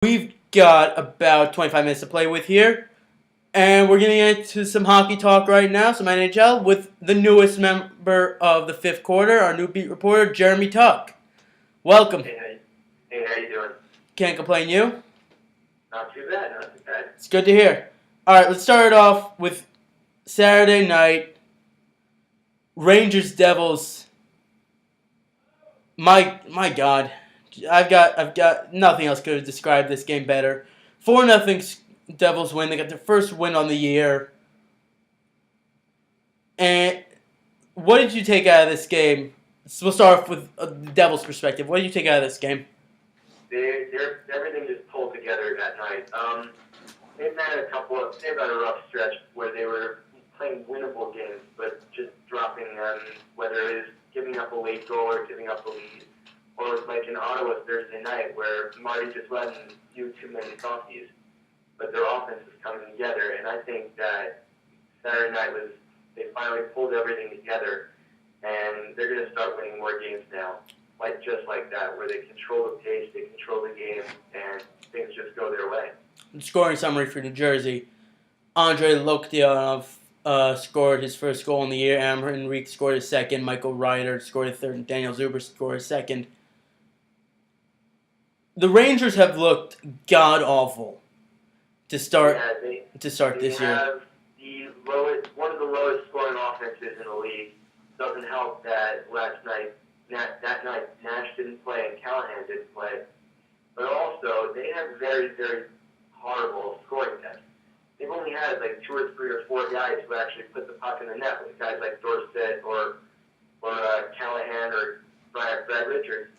We've got about 25 minutes to play with here, and we're getting into some hockey talk right now, some NHL, with the newest member of the fifth quarter, our new beat reporter, Jeremy Tuck. Welcome. Hey, how you doing? Can't complain, you? Not too bad, not too bad. It's good to hear. All right, let's start it off with Saturday night, Rangers Devils. My God, I've got nothing else could describe this game better. 4-0 Devils win. They got their first win on the year. And what did you take out of this game? So we'll start off with the Devils' perspective. What did you take out of this game? Everything just pulled together that night. They've had a rough stretch where they were playing winnable games, but just dropping them, whether it is giving up a late goal or giving up a lead, or like in Ottawa Thursday night where Marty just let them do too many softies. But their offense is coming together, and I think that Saturday night they finally pulled everything together, and they're going to start winning more games now, just like that, where they control the pace, they control the game, and things just go their way. Scoring summary for New Jersey: Andrei Loktionov scored his first goal in the year. Henrique scored his second. Michael Ryder scored his third. And Daniel Zuber scored his second. The Rangers have looked god awful to start this year. Have one of the lowest scoring offenses in the league. Doesn't help that that night Nash didn't play and Callahan didn't play, but also they have very, very horrible scoring depth. They've only had like 2 or 3 or 4 guys who actually put the puck in the net, like guys like Dorsett or Callahan or Brad Richards.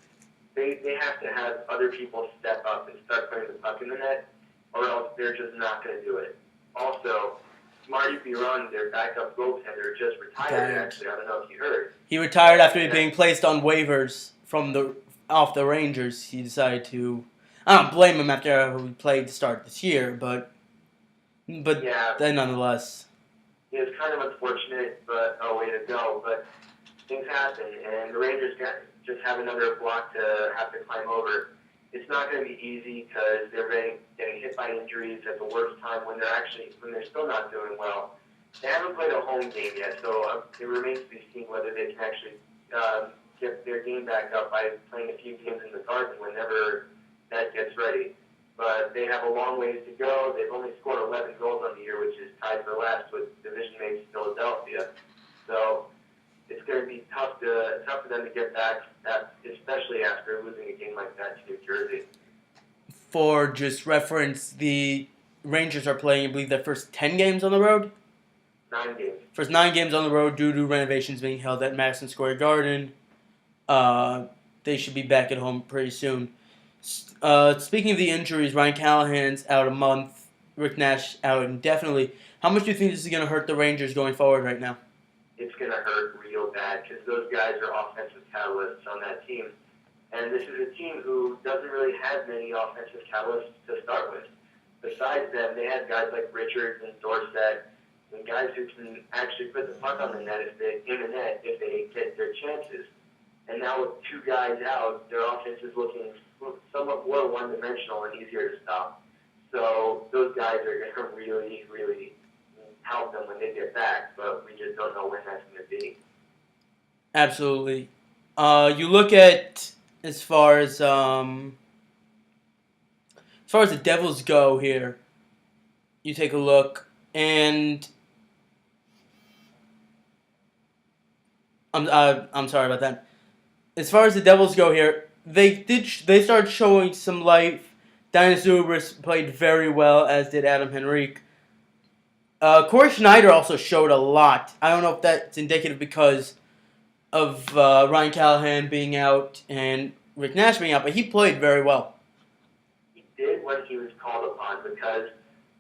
They have to have other people step up and start putting the puck in the net, or else they're just not going to do it. Also, Marty Biron, their backup goaltender, just retired. Actually, I don't know if you heard. He retired after being placed on waivers off the Rangers. He decided to. I don't blame him after he played to start this year, but yeah, then nonetheless, it was kind of unfortunate, but a way to go. But things happen, and the Rangers just have another block to have to climb over. It's not going to be easy because they're getting hit by injuries at the worst time when they're still not doing well. They haven't played a home game yet, so it remains to be seen whether they can actually get their game back up by playing a few games in the Garden whenever that gets ready. But they have a long ways to go. They've only scored 11 goals on the year, which is tied for last with division mates Philadelphia. So it's going to be tough for them to get back, especially after losing a game like that to New Jersey. For just reference, the Rangers are playing, I believe, their first 10 games on the road? 9 games. First 9 games on the road due to renovations being held at Madison Square Garden. They should be back at home pretty soon. Speaking of the injuries, Ryan Callahan's out a month. Rick Nash out indefinitely. How much do you think this is going to hurt the Rangers going forward right now? It's going to hurt real bad because those guys are offensive catalysts on that team. And this is a team who doesn't really have many offensive catalysts to start with. Besides them, they had guys like Richards and Dorsett and guys who can actually put the puck on the net if they get their chances. And now with 2 guys out, their offense is looking somewhat more one-dimensional and easier to stop. So those guys are going to really, really help them when they get back, but we just don't know when that's going to be. Absolutely. You look at as far as the Devils go here. You take a look, and I'm sorry about that. As far as the Devils go here, they started showing some life. Daniel Zuber played very well, as did Adam Henrique. Corey Schneider also showed a lot. I don't know if that's indicative because of Ryan Callahan being out and Rick Nash being out, but he played very well. He did when he was called upon because,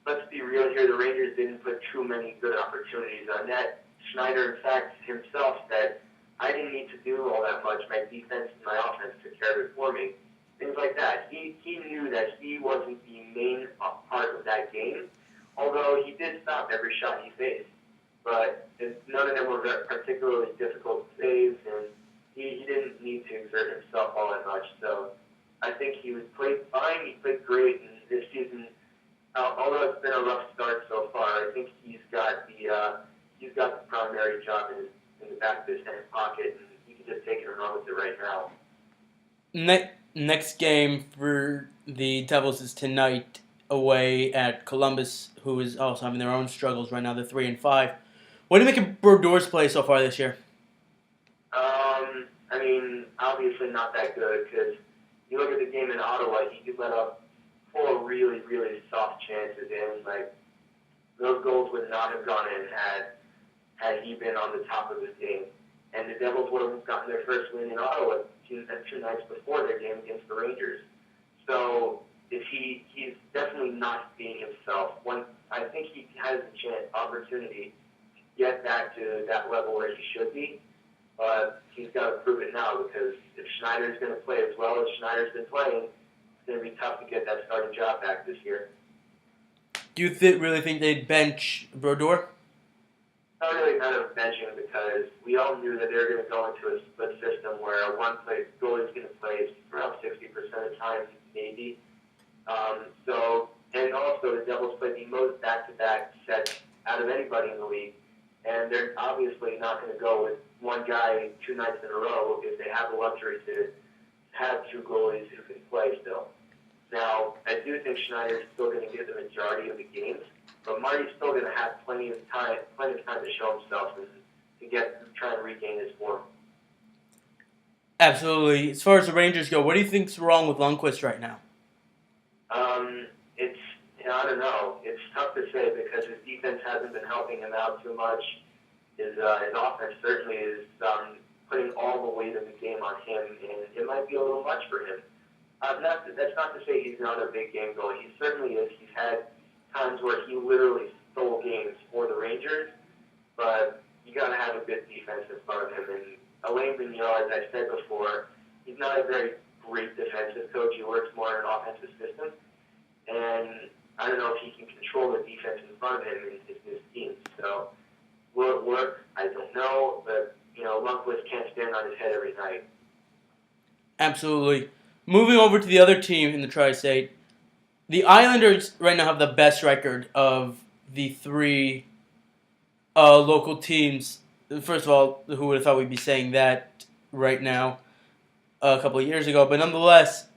let's be real here, the Rangers didn't put too many good opportunities on net. Schneider, in fact, himself said, I didn't need to do all that much. My defense and my offense took care of it for me. Things like that. He knew that he wasn't the main part of that game, although he did stop every shot he faced. But none of them were particularly difficult saves, and he didn't need to exert himself all that much. So I think he played fine. He played great, and this season, although it's been a rough start so far, I think he's got the primary job in the back of his hand pocket, and he can just take it and run with it right now. Next game for the Devils is tonight away at Columbus, who is also having their own struggles right now. They're 3-5. What do you make of Brodor's play so far this year? I mean, obviously not that good because you look at the game in Ottawa, he could let up 4 really, really soft chances, and like those goals would not have gone in had he been on the top of his game. And the Devils would have gotten their first win in Ottawa two nights before their game against the Rangers. So he's definitely not being himself. I think he has a opportunity to get back to that level where he should be. But he's got to prove it now because if Schneider's going to play as well as Schneider's been playing, it's going to be tough to get that starting job back this year. Do you really think they'd bench Brodor? Not really a matter of benching because we all knew that they were going to go into a split system where one goalie is going to play around 60% of the time, maybe. And also the Devils played the most back-to-back sets out of anybody in the league, and they're obviously not going to go with one guy 2 nights in a row if they have the luxury to have 2 goalies who can play still. Now, I do think Schneider is still going to get the majority of the games, but Marty's still going to have plenty of time to show himself and to try and regain his form. Absolutely. As far as the Rangers go, what do you think's wrong with Lundqvist right now? I don't know. It's tough to say because his defense hasn't been helping him out too much. His offense certainly is putting all the weight of the game on him, and it might be a little much for him. That's not to say he's not a big game goalie. He certainly is. He's had times where he literally stole games for the Rangers, but you got to have a good defense in front of him. And Alain Vigneault, as I said before, he's not a very great defensive coach. He works more in an offensive system, and I don't know if he can control the defense in front of him in his team. So will it work? I don't know, but Lundqvist can't stand on his head every night. Absolutely. Moving over to the other team in the Tri-State, the Islanders right now have the best record of the 3 local teams. First of all, who would have thought we'd be saying that right now a couple of years ago? But nonetheless,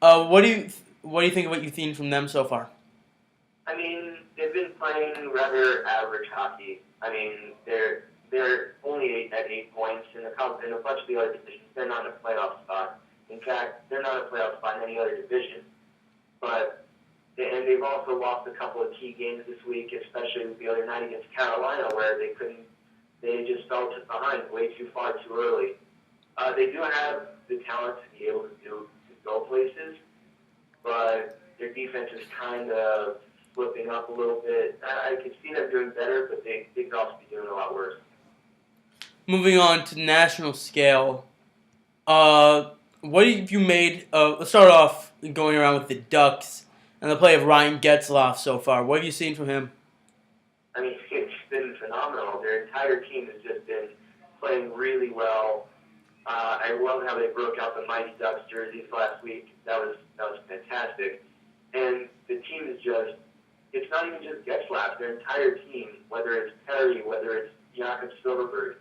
what do you think of what you've seen from them so far? I mean, they've been playing rather average hockey. I mean, they're only at 8 points in a bunch of the other divisions. They're not in a playoff spot. In fact, they're not in a playoff spot in any other division. And they've also lost a couple of key games this week, especially the other night against Carolina, where they just fell behind way too far too early. They do have the talent to be able to go places, but their defense is kind of slipping up a little bit. I could see them doing better, but they could also be doing a lot worse. Moving on to national scale, what have you made of... Let's start off going around with the Ducks and the play of Ryan Getzlaf so far. What have you seen from him? I mean, it's been phenomenal. Their entire team has just been playing really well. I love how they broke out the Mighty Ducks jerseys last week. That was fantastic. And the team is just... It's not even just Getzlaf. Their entire team, whether it's Perry, whether it's Jakob Silverberg,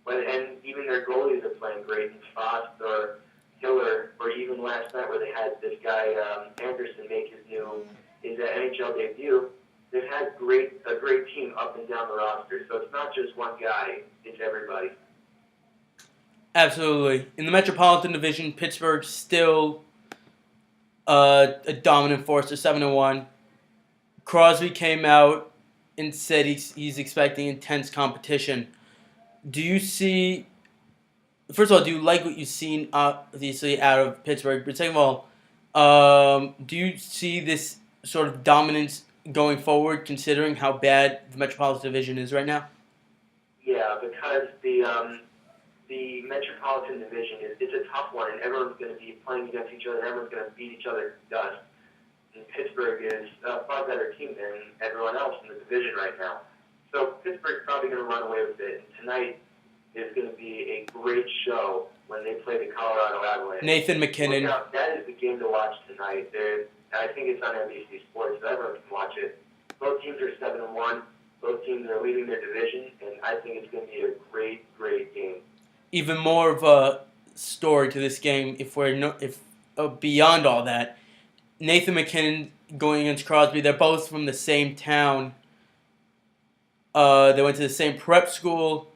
and even their goalies are playing great. And Frost or Hiller, or even last night where they had this guy Anderson make his NHL debut. They've had a great team up and down the roster. So it's not just one guy; it's everybody. Absolutely. In the Metropolitan Division, Pittsburgh's still a dominant force. They're 7-1. Crosby came out and said he's expecting intense competition. Do you see... First of all, do you like what you've seen, obviously, out of Pittsburgh? But second of all, do you see this sort of dominance going forward, considering how bad the Metropolitan Division is right now? Yeah, because the Metropolitan Division it's a tough one, and everyone's going to be playing against each other. Everyone's going to beat each other to dust. And Pittsburgh is a far better team than everyone else in the division right now. So Pittsburgh's probably going to run away with it. And tonight is going to be a great show when they play the Colorado Avalanche. Nathan McKinnon. Look out, that is the game to watch tonight. I think it's on NBC Sports, so everyone can watch it. Both teams are 7-1. Both teams are leading their division, and I think it's going to be a great, great game. Even more of a story to this game, if beyond all that, Nathan McKinnon going against Crosby. They're both from the same town. They went to the same prep school,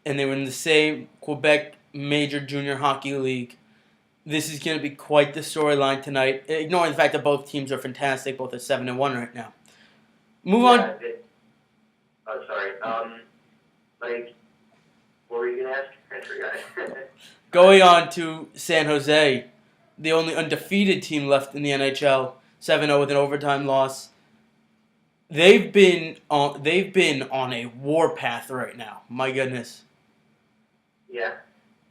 and they were in the same Quebec Major Junior Hockey League. This is going to be quite the storyline tonight. Ignoring the fact that both teams are fantastic, both are 7-1 right now. Move on. Sorry. What were you gonna ask? I forgot. Going on to San Jose, the only undefeated team left in the NHL, 7-0 with an overtime loss. They've been on a warpath right now. My goodness. Yeah,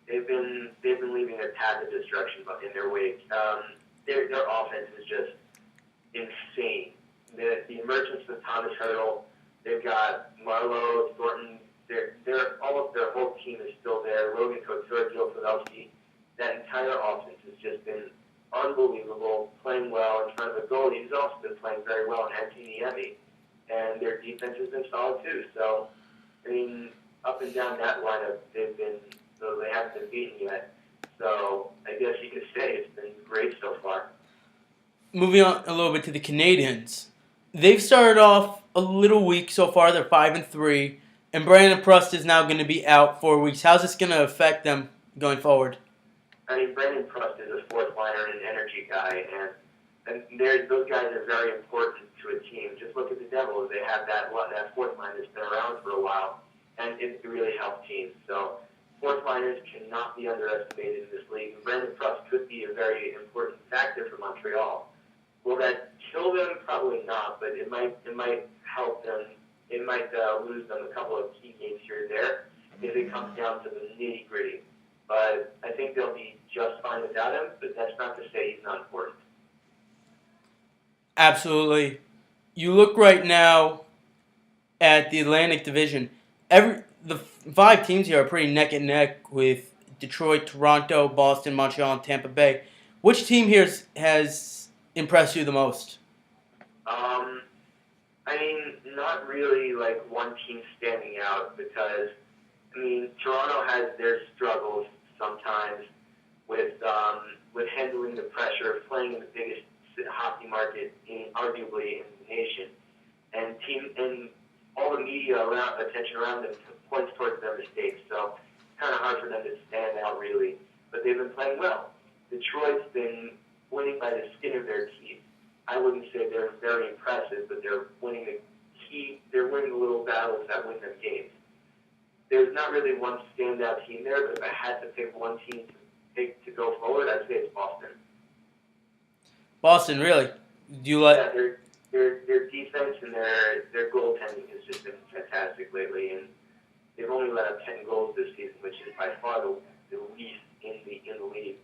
they've been leaving a path of destruction in their wake. Their offense is just insane. The emergence of Thomas Hurdle, they've got Marlowe, Thornton. Almost their whole team is still there. Logan Couture, Joe Pavelski. That entire offense has just been unbelievable, playing well in front of the goalie. He's also been playing very well in Antoni Niemi, and their defense has been solid too. So, I mean, up and down that lineup, they haven't been beaten yet. So, I guess you could say it's been great so far. Moving on a little bit to the Canadiens. They've started off a little weak so far. They're 5-3, and Brandon Prust is now going to be out 4 weeks. How's this going to affect them going forward? I mean, Brandon Prust is a fourth liner and an energy guy, and those guys are very important to a team. Just look at the Devils; they have that fourth line that's been around for a while, and it really helps teams. So, fourth liners cannot be underestimated in this league. And Brandon Prust could be a very important factor for Montreal. Will that kill them? Probably not, but it might help them. It might lose them a couple of key games here and there if it comes down to the nitty gritty. But I think they'll be just fine without him. But that's not to say he's not important. Absolutely. You look right now at the Atlantic Division. The 5 teams here are pretty neck and neck with Detroit, Toronto, Boston, Montreal, and Tampa Bay. Which team here has impressed you the most? I mean, not really like one team standing out because, I mean, Toronto has their struggles sometimes with handling the pressure of playing in the biggest hockey market arguably in the nation, and all the media attention around them points towards their mistakes. So it's kind of hard for them to stand out really, but they've been playing well. Detroit's been winning by the skin of their teeth. I wouldn't say they're very impressive, but they're winning the little battles that win them games. There's not really one standout team there, but if I had to pick one team to go forward, I'd say it's Boston. Boston, really? Do you like? Yeah, their defense and their goaltending has just been fantastic lately, and they've only let up 10 goals this season, which is by far the least in the league,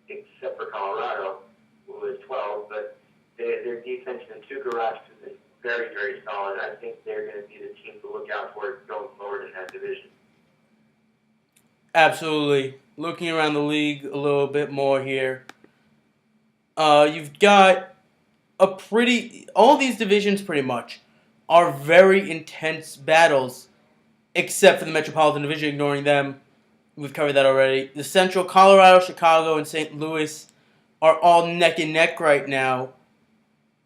except for Colorado, who is 12. But their defense and Tuukka Rask has been very, very solid. I think they're going to be the team to look out for going forward in that division. Absolutely. Looking around the league a little bit more here. You've got all these divisions pretty much are very intense battles, except for the Metropolitan Division, ignoring them. We've covered that already. The Central, Colorado, Chicago, and St. Louis are all neck and neck right now.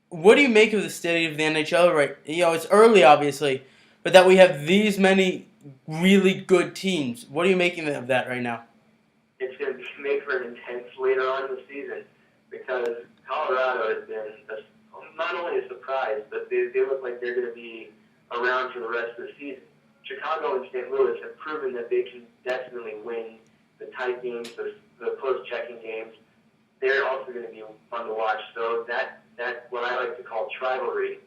What do you make of the state of the NHL right? It's early, obviously, but that we have these many really good teams. What are you making of that right now? It's going to make for an intense later on in the season because Colorado has been not only a surprise, but they look like they're going to be around for the rest of the season. Chicago and St. Louis have proven that they can definitely win the tight games, the close-checking games. They're also going to be fun to watch. So that what I like to call rivalry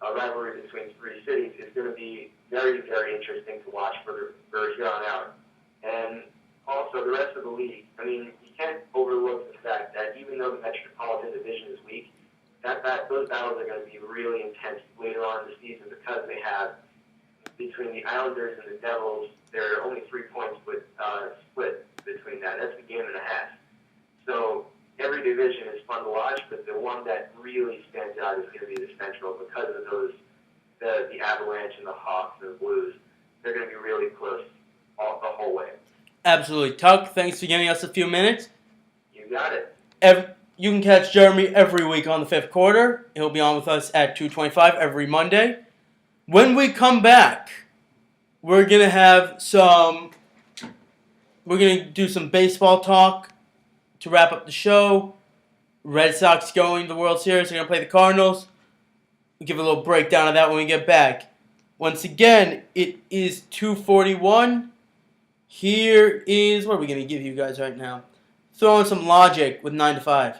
between 3 cities is going to be very, very interesting to watch for here on out. And also the rest of the league. I mean, you can't overlook the fact that even though the Metropolitan Division is weak, those battles are going to be really intense later on in the season because they have between the Islanders and the Devils, there are only 3 points split. between that. That's a game and a half. So every division is fun to watch, but the one that really stands out is going to be the Central because of those the Avalanche and the Hawks and the Blues. They're going to be really close the whole way. Absolutely. Tuck, thanks for giving us a few minutes. You got it. You can catch Jeremy every week on the fifth quarter. He'll be on with us at 2:25 every Monday. When we come back, we're going to do some baseball talk to wrap up the show. Red Sox going to the World Series. They're going to play the Cardinals. We'll give a little breakdown of that when we get back. Once again, it is 2:41. Here is what are we going to give you guys right now? Throw in some Logic with 9 to 5.